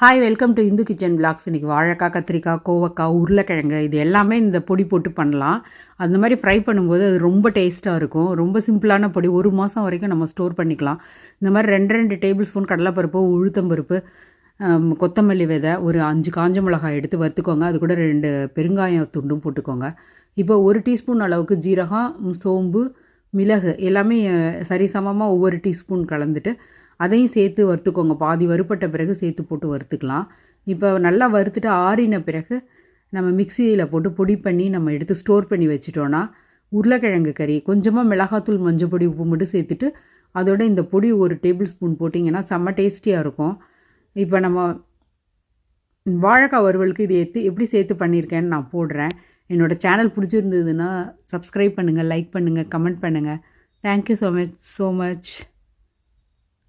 Hi, welcome to Indhu kitchen blogs. இன்றைக்கி வாழைக்காய், கத்திரிக்காய், கோவக்காய், உருளைக்கிழங்கு இது எல்லாமே இந்த பொடி போட்டு பண்ணலாம். அந்த மாதிரி ஃப்ரை பண்ணும்போது அது ரொம்ப டேஸ்ட்டாக இருக்கும். ரொம்ப சிம்பிளான பொடி, 1 மாதம் வரைக்கும் நம்ம ஸ்டோர் பண்ணிக்கலாம். இந்த மாதிரி 2 டேபிள் ஸ்பூன் கடலைப்பருப்பு, உளுத்தம்பருப்பு, கொத்தமல்லி விதை, ஒரு 5 காஞ்ச மிளகாய் எடுத்து வறுத்துக்கோங்க. அது கூட 2 பெருங்காயம் துண்டும் போட்டுக்கோங்க. இப்போ 1 டீஸ்பூன் அளவுக்கு ஜீரகம், சோம்பு, மிளகு எல்லாமே சரிசமமாக ஒவ்வொரு டீஸ்பூன் கலந்துட்டு அதையும் சேர்த்து வறுத்துக்கோங்க. பாதி வறுப்பட்ட பிறகு சேர்த்து போட்டு வறுத்துக்கலாம். இப்போ நல்லா வறுத்துட்டு ஆறின பிறகு நம்ம மிக்சியில் போட்டு பொடி பண்ணி நம்ம எடுத்து ஸ்டோர் பண்ணி வச்சுட்டோன்னா உருளைக்கிழங்கு கறி, கொஞ்சமாக மிளகாத்தூள், மஞ்சள் பொடி, உப்பு மட்டும் சேர்த்துட்டு அதோட இந்த பொடி 1 டேபிள் ஸ்பூன் போட்டிங்கன்னா செம்ம டேஸ்டியாக இருக்கும். இப்போ நம்ம வாழைக்காய் வறுவலுக்கு இது எப்படி சேர்த்து பண்ணியிருக்கேன்னு நான் போடுறேன். என்னோடய சேனல் பிடிச்சிருந்ததுன்னா சப்ஸ்கிரைப் பண்ணுங்கள், லைக் பண்ணுங்கள், கமெண்ட் பண்ணுங்கள். Thank you so much.